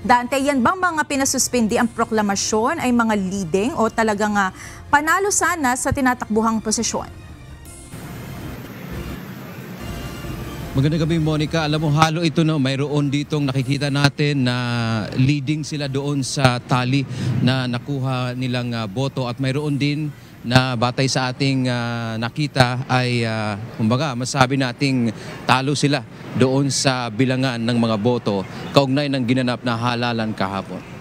Dante, yan bang mga pinasuspindi ang proklamasyon ay mga leading o talagang panalo sana sa tinatakbuhang posisyon? Magandang gabi, Monica. Alam mo, halo ito, no? Mayroon ditong nakikita natin na leading sila doon sa tali na nakuha nilang boto, at mayroon din na batay sa ating nakita ay kumbaga masabi nating talo sila doon sa bilangan ng mga boto kaugnay ng ginanap na halalan kahapon.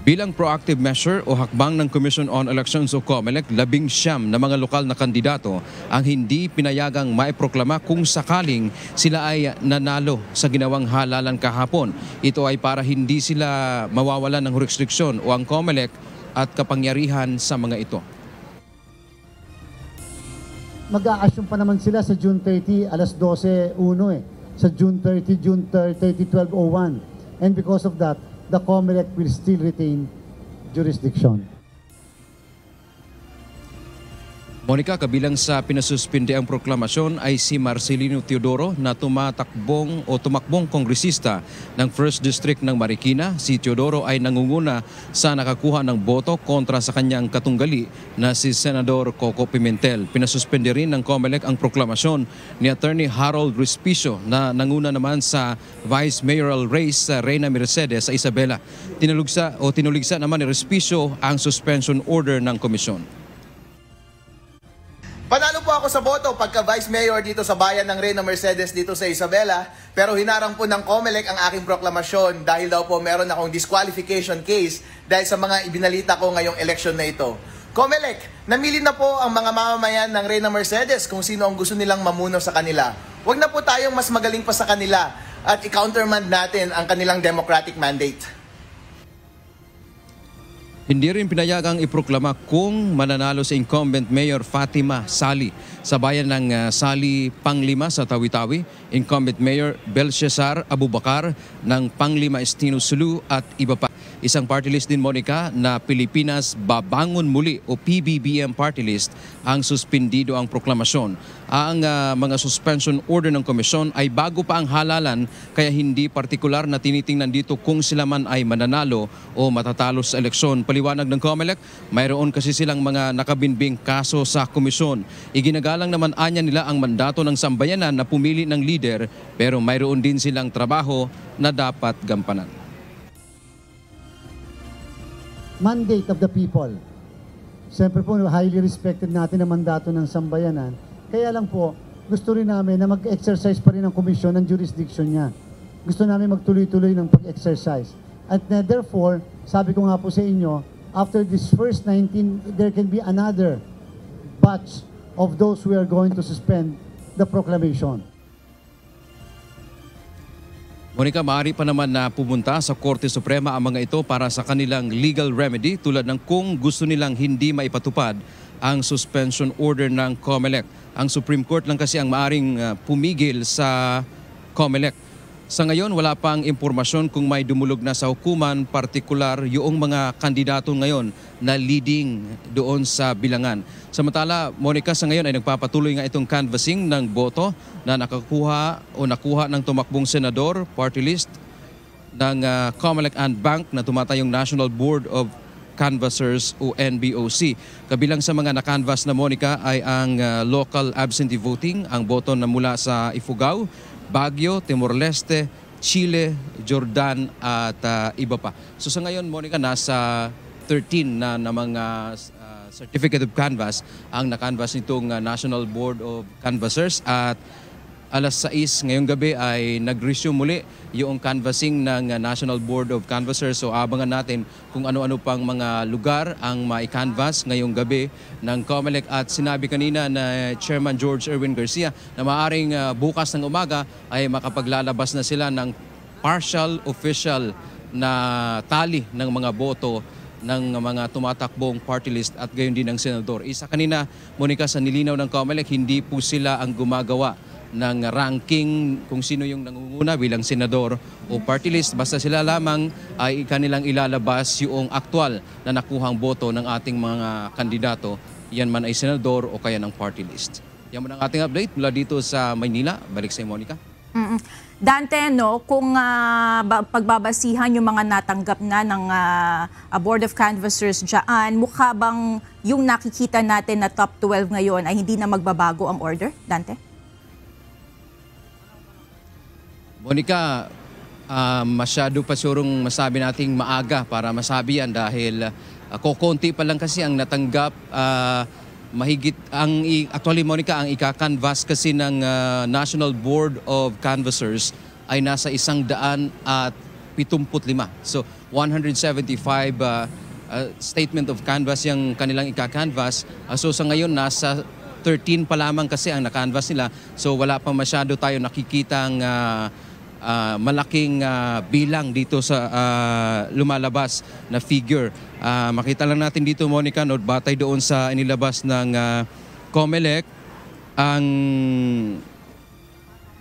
Bilang proactive measure o hakbang ng Commission on Elections o COMELEC, 19 na mga lokal na kandidato ang hindi pinayagang maiproklama kung sakaling sila ay nanalo sa ginawang halalan kahapon. Ito ay para hindi sila mawawalan ng restriksyon o ang COMELEC at kapangyarihan sa mga ito. Mag-a-assume pa naman sila sa June 30, alas 12:01 Sa June 30, 12:01. And because of that, the COMELEC will still retain jurisdiction. Monica, kabilang sa pinasuspindi ang proklamasyon ay si Marcelino Teodoro na tumakbong kongresista ng 1st District ng Marikina. Si Teodoro ay nangunguna sa nakakuha ng boto kontra sa kanyang katunggali na si Senador Coco Pimentel. Pinasuspindi rin ng COMELEC ang proklamasyon ni Attorney Harold Respicio na nanguna naman sa Vice Mayoral race sa Reyna Mercedes sa Isabela. Tinuligsa naman ni Respicio ang suspension order ng komisyon. Panalo po ako sa boto pagka Vice Mayor dito sa bayan ng Reyna Mercedes dito sa Isabela, pero hinarang po ng COMELEC ang aking proklamasyon dahil daw po meron akong disqualification case dahil sa mga ibinalita ko ngayong eleksyon na ito. COMELEC, namili na po ang mga mamamayan ng Reyna Mercedes kung sino ang gusto nilang mamuno sa kanila. Huwag na po tayong mas magaling pa sa kanila at i-countermand natin ang kanilang democratic mandate. Hindi rin pinayagang iproklama kung mananalo si incumbent Mayor Fatima Sali sa bayan ng Sali Panglima sa Tawi-Tawi, incumbent Mayor Belshazzar Abubakar ng Panglima Estino Sulu at iba pa. Isang party list din, Monica, na Pilipinas Babangon Muli o PBBM party list ang suspindido ang proklamasyon. Ang mga suspension order ng komisyon ay bago pa ang halalan, kaya hindi partikular na tinitingnan dito kung sila man ay mananalo o matatalo sa eleksyon. Paliwanag ng COMELEC, mayroon kasi silang mga nakabinbing kaso sa komisyon. Iginagalang naman anya nila ang mandato ng sambayanan na pumili ng leader, pero mayroon din silang trabaho na dapat gampanan. Mandate of the people. Siyempre po, highly respected natin ang mandato ng sambayanan. Kaya lang po, gusto rin namin na mag-exercise pa rin ang komisyon ng jurisdiction niya. Gusto namin magtuloy-tuloy ng pag-exercise. At therefore, sabi ko nga po sa inyo, after this first 19, there can be another batch of those who are going to suspend the proclamation. Monica, maaari pa naman na pumunta sa Korte Suprema ang mga ito para sa kanilang legal remedy tulad ng kung gusto nilang hindi maipatupad ang suspension order ng COMELEC. Ang Supreme Court lang kasi ang maaring pumigil sa COMELEC. Sa ngayon, wala pang impormasyon kung may dumulog na sa hukuman, partikular yung mga kandidato ngayon na leading doon sa bilangan. Samantala, Monica, sa ngayon ay nagpapatuloy nga itong canvassing ng boto na nakuha ng tumakbong senador, party list ng COMELEC and Bank na tumatayong National Board of Canvassers o NBOC. Kabilang sa mga nakanvas na, Monica, ay ang local absentee voting, ang boto na mula sa Ifugao, Baguio, Timor-Leste, Chile, Jordan at iba pa. So sa ngayon, Monica, nasa 13 na mga certificate of canvass ang nakanvas nitong National Board of Canvassers, at alas 6 ngayong gabi ay nag-resume muli yung canvassing ng National Board of Canvassers. So abangan natin kung ano-ano pang mga lugar ang mai-canvass ngayong gabi ng COMELEC. At sinabi kanina na Chairman George Erwin Garcia na maaaring bukas ng umaga ay makapaglalabas na sila ng partial official na tali ng mga boto ng mga tumatakbong party list at gayon din ng senador. Isa kanina, Monica, sa nilinaw ng COMELEC, hindi po sila ang gumagawa ng ranking kung sino yung nangunguna bilang senador o party list. Basta sila lamang ay kanilang ilalabas yung aktual na nakuhang boto ng ating mga kandidato, yan man ay senador o kaya ng party list. Yan man ang ating update mula dito sa Maynila. Balik sa Monica. Mm-mm. Dante, no, kung pagbabasihan yung mga natanggap na ng Board of Canvassers dyan, mukha bang yung nakikita natin na top 12 ngayon ay hindi na magbabago ang order, Dante? Monica, masyado pa sigurong masabi nating maaga para masabi yan dahil kokonti pa lang kasi ang natanggap. Mahigit actually Monica, ang ika-canvass kasi ng National Board of Canvassers ay nasa 175. So 175 statement of canvass yung kanilang ika-canvass. So sa ngayon nasa 13 pa lamang kasi ang na-canvass nila. So wala pa masyado tayo nakikitang malaking bilang dito sa lumalabas na figure. Makita lang natin dito, Monica, no, batay doon sa inilabas ng COMELEC,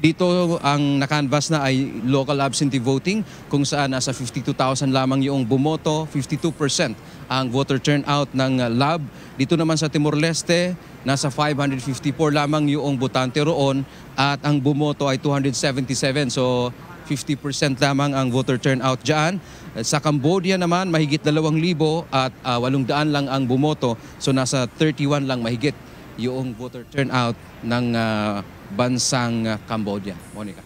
dito ang na-canvass na ay local absentee voting kung saan nasa 52,000 lamang yung bumoto, 52% ang voter turnout ng LAB. Dito naman sa Timor-Leste, nasa 554 lamang yung botante roon at ang bumoto ay 277. So 50% lamang ang voter turnout dyan. Sa Cambodia naman, mahigit 2,000 at 800 lang ang bumoto. So nasa 31 lang mahigit yung voter turnout ng bansang Cambodia. Monica.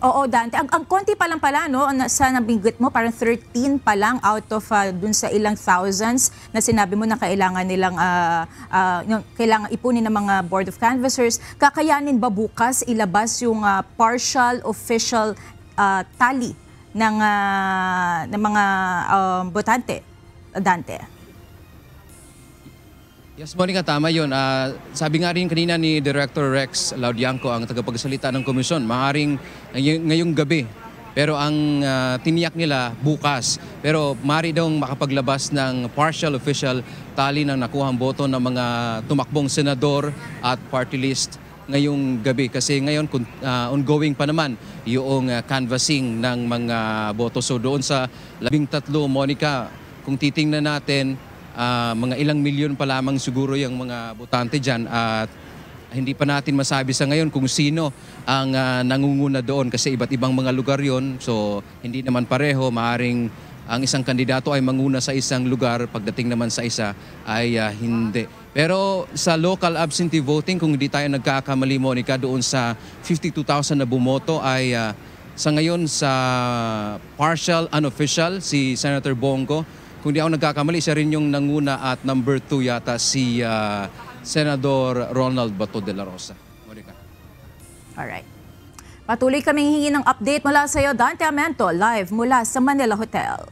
Oo, Dante. Ang konti pa lang pala, no, sa nabinggit mo, parang 13 pa lang out of dun sa ilang thousands na sinabi mo na kailangan nilang kailangan ipunin ng mga Board of Canvassers. Kakayanin ba bukas ilabas yung partial official tally ng mga botante, Dante? Yes, Monica, tama yun. Sabi nga rin kanina ni Director Rex Laudianco, ang tagapagsalita ng komisyon, maaaring ngayong gabi. Pero ang tiniyak nila bukas. Pero maaari daw makapaglabas ng partial official tally ng nakuhang boto ng mga tumakbong senador at party list ngayong gabi. Kasi ngayon ongoing pa naman yung canvassing ng mga boto. So doon sa 13, Monica, kung titingnan natin, mga ilang milyon pa lamang siguro yung mga botante dyan at hindi pa natin masabi sa ngayon kung sino ang nangunguna doon kasi iba't ibang mga lugar yon. So hindi naman pareho, maaring ang isang kandidato ay manguna sa isang lugar, pagdating naman sa isa ay hindi. Pero sa local absentee voting, kung hindi tayo nagkakamali, Monica, doon sa 52,000 na bumoto ay sa ngayon sa partial unofficial si Senator Bongo. Kung di ako nagkakamali, siya rin yung nanguna at number 2 yata si Senador Ronald Bato de la Rosa. Monica. Alright. Patuloy kaming hingi ng update mula sa iyo, Dante Amento, live mula sa Manila Hotel.